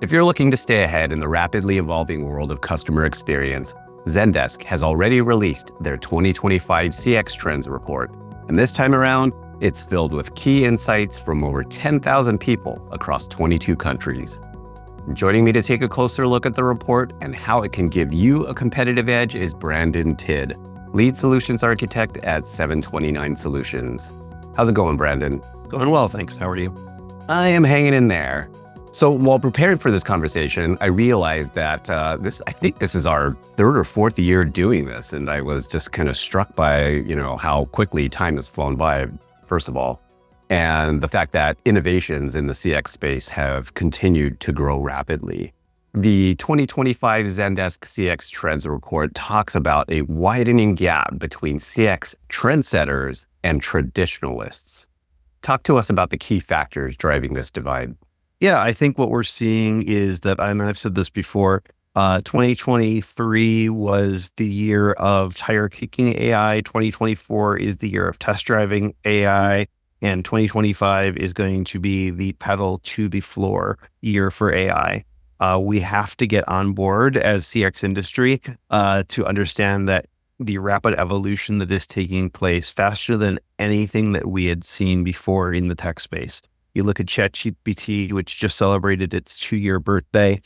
If you're looking to stay ahead in the rapidly evolving world of customer experience, Zendesk has already released their 2025 CX Trends Report. And this time around, it's filled with key insights from over 10,000 people across 22 countries. Joining me to take a closer look at the report and how it can give you a competitive edge is Brandon Tidd, Lead Solutions Architect at 729 Solutions. How's it going, Brandon? Going well, thanks. How are you? I am hanging in there. So while preparing for this conversation, I realized that I think this is our third or fourth year doing this. And I was just kind of struck by, how quickly time has flown by, first of all, and the fact that innovations in the CX space have continued to grow rapidly. The 2025 Zendesk CX Trends Report talks about a widening gap between CX trendsetters and traditionalists. Talk to us about the key factors driving this divide. Yeah, I think what we're seeing is that, and I've said this before, 2023 was the year of tire kicking AI, 2024 is the year of test driving AI, and 2025 is going to be the pedal to the floor year for AI. We have to get on board as CX industry to understand that the rapid evolution that is taking place faster than anything that we had seen before in the tech space. You look at ChatGPT, which just celebrated its 2-year birthday.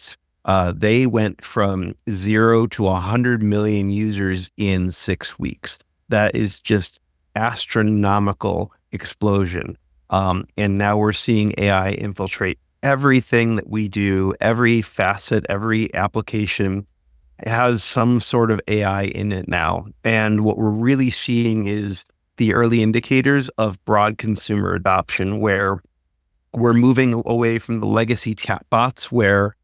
They went from 0 to 100 million users in 6 weeks. That is just astronomical explosion. And now we're seeing AI infiltrate everything that we do, every facet, every application has some sort of AI in it now. And what we're really seeing is the early indicators of broad consumer adoption, where we're moving away from the legacy chatbots where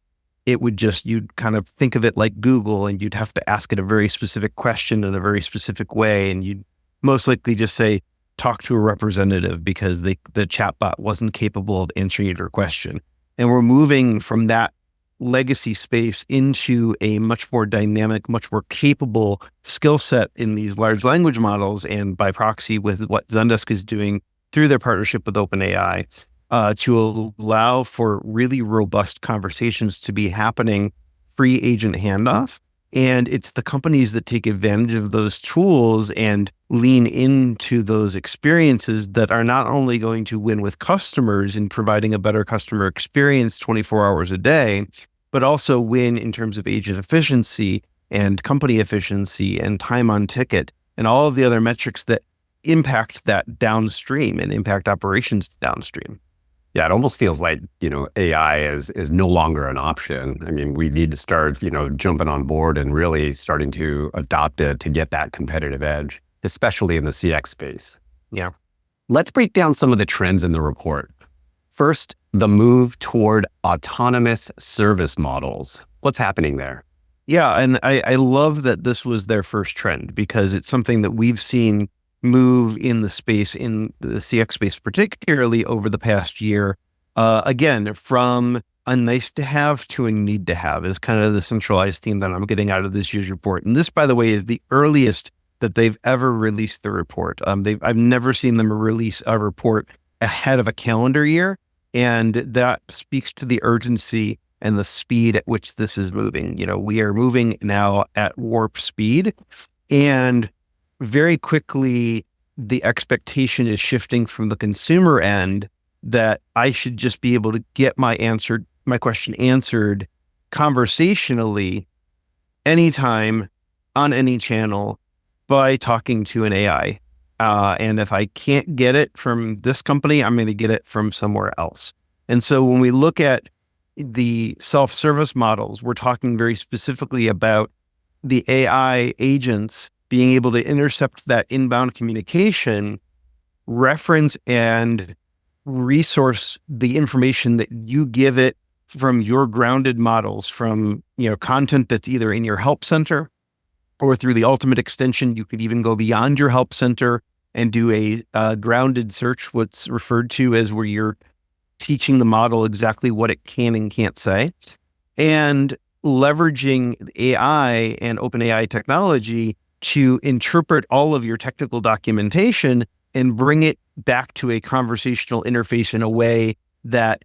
you'd kind of think of it like Google and you'd have to ask it a very specific question in a very specific way. And you'd most likely just say, talk to a representative because the chatbot wasn't capable of answering your question. And we're moving from that legacy space into a much more dynamic, much more capable skill set in these large language models, and by proxy with what Zendesk is doing through their partnership with OpenAI. To allow for really robust conversations to be happening, free agent handoff. And it's the companies that take advantage of those tools and lean into those experiences that are not only going to win with customers in providing a better customer experience 24 hours a day, but also win in terms of agent efficiency and company efficiency and time on ticket and all of the other metrics that impact that downstream and impact operations downstream. Yeah, it almost feels like, AI is no longer an option. I mean, we need to start, jumping on board and really starting to adopt it to get that competitive edge, especially in the CX space. Yeah. Let's break down some of the trends in the report. First, the move toward autonomous service models. What's happening there? Yeah, and I love that this was their first trend because it's something that we've seen move in the space, in the CX space, particularly over the past year. Again, from a nice to have to a need to have is kind of the centralized theme that I'm getting out of this year's report. And this, by the way, is the earliest that they've ever released the report. I've never seen them release a report ahead of a calendar year. And that speaks to the urgency and the speed at which this is moving. We are moving now at warp speed, and very quickly, the expectation is shifting from the consumer end that I should just be able to get my question answered conversationally anytime on any channel by talking to an AI. And if I can't get it from this company, I'm going to get it from somewhere else. And so when we look at the self-service models, we're talking very specifically about the AI agents being able to intercept that inbound communication, reference and resource the information that you give it from your grounded models, from content that's either in your help center or through the ultimate extension. You could even go beyond your help center and do a grounded search, what's referred to as where you're teaching the model exactly what it can and can't say, and leveraging AI and OpenAI technology to interpret all of your technical documentation and bring it back to a conversational interface in a way that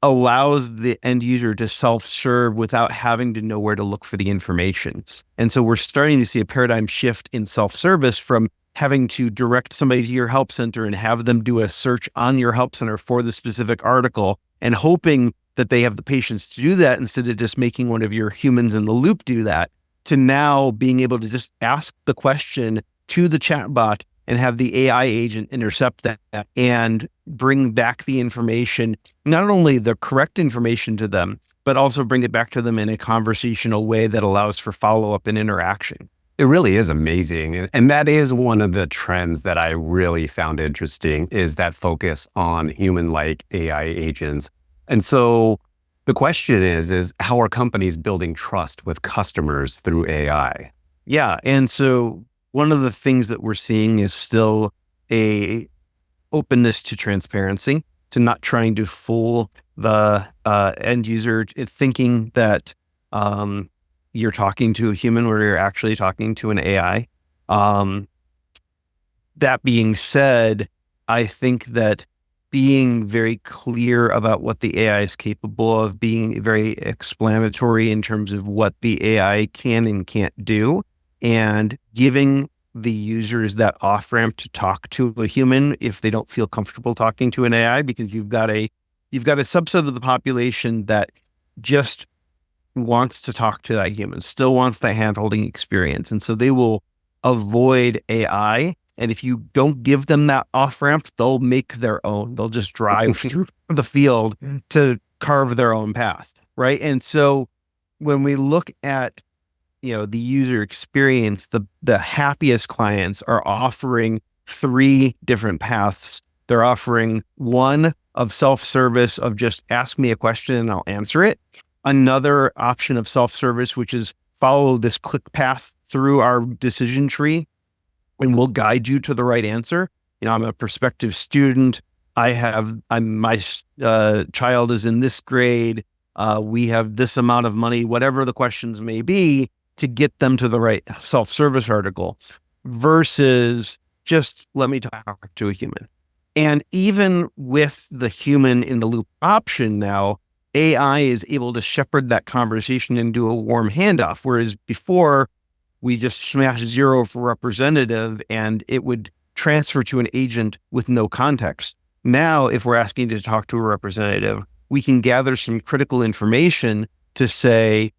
allows the end user to self-serve without having to know where to look for the information. And so we're starting to see a paradigm shift in self-service from having to direct somebody to your help center and have them do a search on your help center for the specific article and hoping that they have the patience to do that instead of just making one of your humans in the loop do that, to now being able to just ask the question to the chatbot and have the AI agent intercept that and bring back the information, not only the correct information to them, but also bring it back to them in a conversational way that allows for follow-up and interaction. It really is amazing. And that is one of the trends that I really found interesting, is that focus on human-like AI agents. And so the question is how are companies building trust with customers through AI? Yeah. And so one of the things that we're seeing is still a openness to transparency, to not trying to fool the end user, thinking that you're talking to a human where you're actually talking to an AI. That being said, I think that being very clear about what the AI is capable of, being very explanatory in terms of what the AI can and can't do, and giving the users that off-ramp to talk to a human if they don't feel comfortable talking to an AI, because you've got a subset of the population that just wants to talk to that human, still wants that hand-holding experience. And so they will avoid AI. And if you don't give them that off-ramp, they'll make their own. They'll just drive through the field to carve their own path, right? And so when we look at the user experience, the happiest clients are offering 3 different paths. They're offering one of self-service, of just ask me a question and I'll answer it. Another option of self-service, which is follow this click path through our decision tree and we'll guide you to the right answer. I'm a prospective student. My child is in this grade. We have this amount of money, whatever the questions may be, to get them to the right self-service article, versus just let me talk to a human. And even with the human in the loop option now, AI is able to shepherd that conversation and do a warm handoff. Whereas before, we just smash 0 for representative and it would transfer to an agent with no context. Now, if we're asking to talk to a representative, we can gather some critical information to say,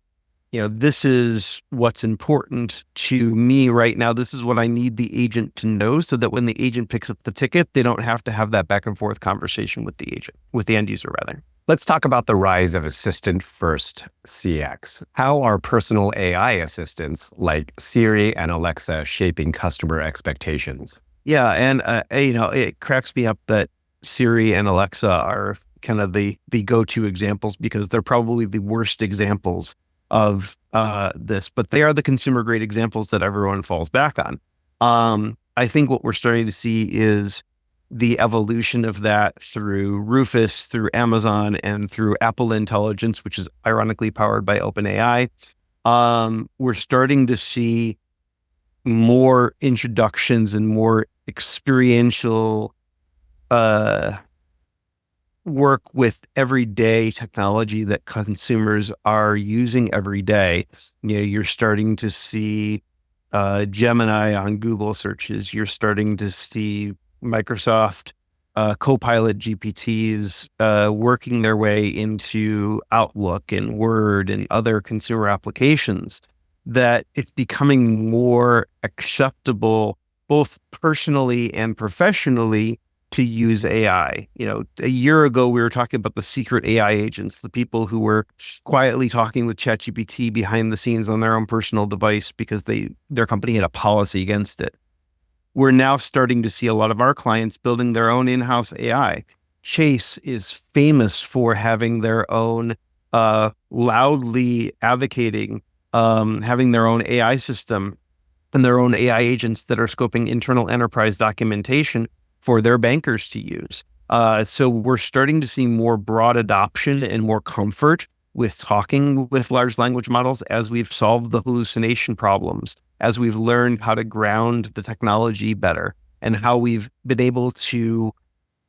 this is what's important to me right now. This is what I need the agent to know, so that when the agent picks up the ticket, they don't have to have that back and forth conversation with the agent, with the end user rather. Let's talk about the rise of assistant-first CX. How are personal AI assistants like Siri and Alexa shaping customer expectations? Yeah, and it cracks me up that Siri and Alexa are kind of the go-to examples, because they're probably the worst examples of this, but they are the consumer-grade examples that everyone falls back on. I think what we're starting to see is the evolution of that through Rufus, through Amazon, and through Apple Intelligence, which is ironically powered by OpenAI. We're starting to see more introductions and more experiential work with everyday technology that consumers are using every day. You're starting to see Gemini on Google searches. You're starting to see Microsoft Copilot GPTs working their way into Outlook and Word and other consumer applications, that it's becoming more acceptable, both personally and professionally, to use AI. A year ago, we were talking about the secret AI agents, the people who were quietly talking with ChatGPT behind the scenes on their own personal device because their company had a policy against it. We're now starting to see a lot of our clients building their own in-house AI. Chase is famous for having their own loudly advocating, having their own AI system and their own AI agents that are scoping internal enterprise documentation for their bankers to use. So we're starting to see more broad adoption and more comfort with talking with large language models as we've solved the hallucination problems, as we've learned how to ground the technology better, and how we've been able to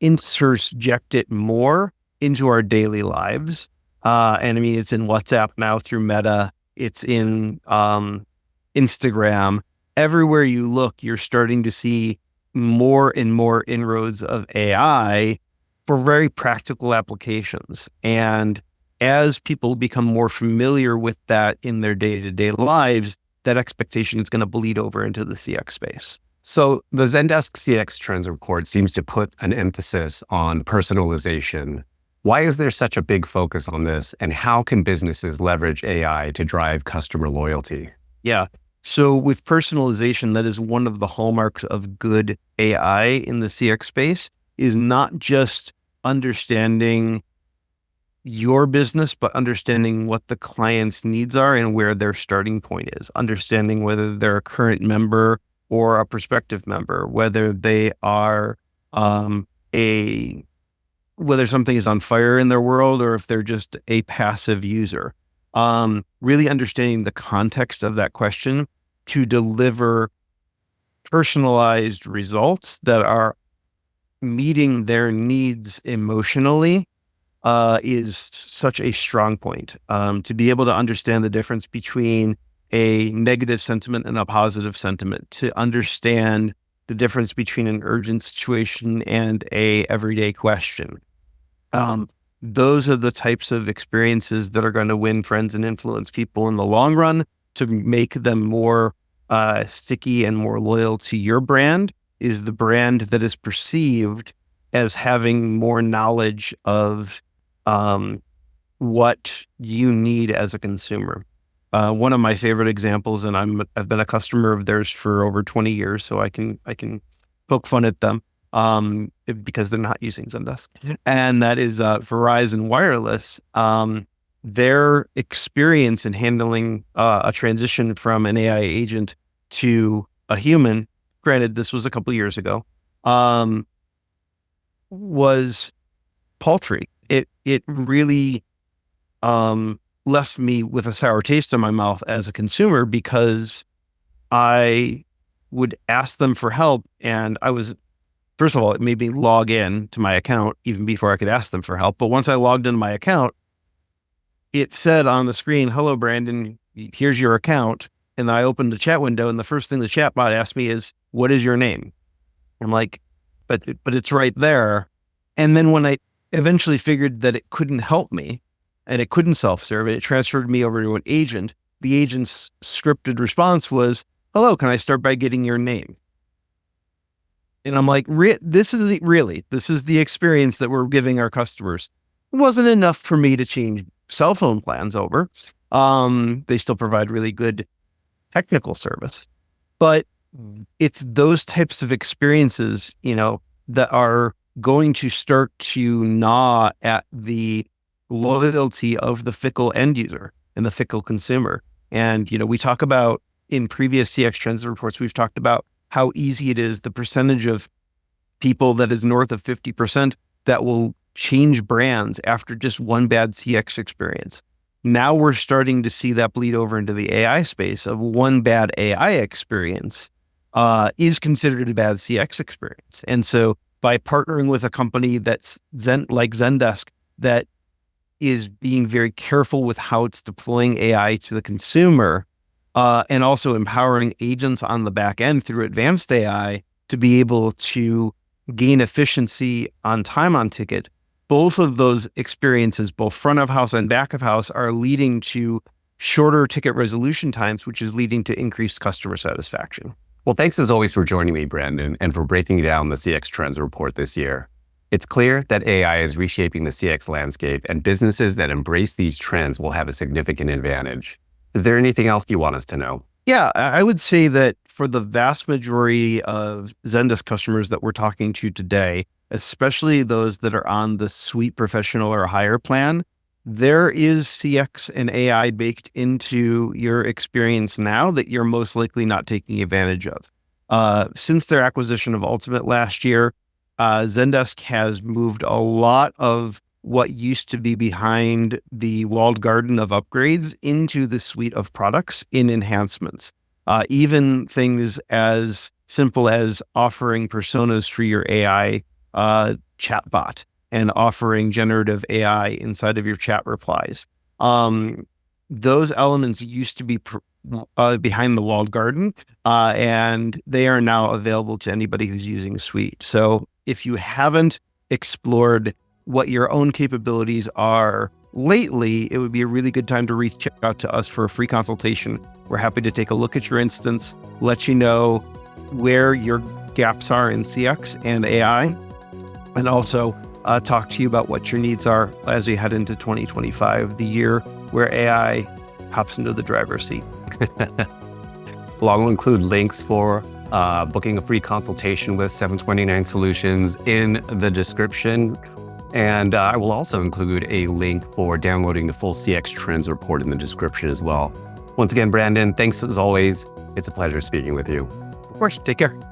interject it more into our daily lives. And I mean, it's in WhatsApp now through Meta. It's in Instagram. Everywhere you look, you're starting to see more and more inroads of AI for very practical applications. And as people become more familiar with that in their day-to-day lives, that expectation is going to bleed over into the CX space. So the Zendesk CX Trends Report seems to put an emphasis on personalization. Why is there such a big focus on this, and how can businesses leverage AI to drive customer loyalty? Yeah. So with personalization, that is one of the hallmarks of good AI in the CX space, is not just understanding your business, but understanding what the client's needs are and where their starting point is, understanding whether they're a current member or a prospective member, whether they are whether something is on fire in their world or if they're just a passive user. Really understanding the context of that question to deliver personalized results that are meeting their needs emotionally is such a strong point. To be able to understand the difference between a negative sentiment and a positive sentiment, to understand the difference between an urgent situation and a everyday question. Those are the types of experiences that are going to win friends and influence people in the long run to make them more sticky and more loyal to your brand, is the brand that is perceived as having more knowledge of what you need as a consumer. One of my favorite examples, and I've been a customer of theirs for over 20 years, so I can poke fun at them because they're not using Zendesk. And that is Verizon Wireless. Their experience in handling a transition from an AI agent to a human, granted this was a couple of years ago, was paltry. It really left me with a sour taste in my mouth as a consumer, because I would ask them for help, and first of all, it made me log in to my account even before I could ask them for help. But once I logged into my account, it said on the screen, "Hello, Brandon, here's your account." And I opened the chat window, and the first thing the chatbot asked me is, "What is your name?" I'm like, but it's right there. And then when I eventually figured that it couldn't help me and it couldn't self-serve, it transferred me over to an agent. The agent's scripted response was, "Hello, can I start by getting your name?" And I'm like, this is the experience that we're giving our customers. It wasn't enough for me to change cell phone plans over. They still provide really good technical service, but it's those types of experiences, that are going to start to gnaw at the loyalty of the fickle end user and the fickle consumer. And, we talk about in previous CX Trends reports, we've talked about how easy it is, the percentage of people that is north of 50% that will change brands after just one bad CX experience. Now we're starting to see that bleed over into the AI space of one bad AI experience is considered a bad CX experience. And so by partnering with a company that's like Zendesk, that is being very careful with how it's deploying AI to the consumer, and also empowering agents on the back end through advanced AI to be able to gain efficiency on time on ticket. Both of those experiences, both front of house and back of house, are leading to shorter ticket resolution times, which is leading to increased customer satisfaction. Well, thanks as always for joining me, Brandon, and for breaking down the CX Trends Report this year. It's clear that AI is reshaping the CX landscape, and businesses that embrace these trends will have a significant advantage. Is there anything else you want us to know? Yeah, I would say that for the vast majority of Zendesk customers that we're talking to today, especially those that are on the Suite Professional or higher plan, there is CX and AI baked into your experience now that you're most likely not taking advantage of. Since their acquisition of Ultimate last year, Zendesk has moved a lot of what used to be behind the walled garden of upgrades into the suite of products in enhancements. Even things as simple as offering personas for your AI chatbot and offering generative AI inside of your chat replies. Those elements used to be behind the walled garden, and they are now available to anybody who's using Suite. So if you haven't explored what your own capabilities are lately, it would be a really good time to reach out to us for a free consultation. We're happy to take a look at your instance, let you know where your gaps are in CX and AI, and also talk to you about what your needs are as we head into 2025, the year where AI hops into the driver's seat. Well, I'll include links for booking a free consultation with 729 Solutions in the description. And I will also include a link for downloading the full CX Trends report in the description as well. Once again, Brandon, thanks as always. It's a pleasure speaking with you. Of course, take care.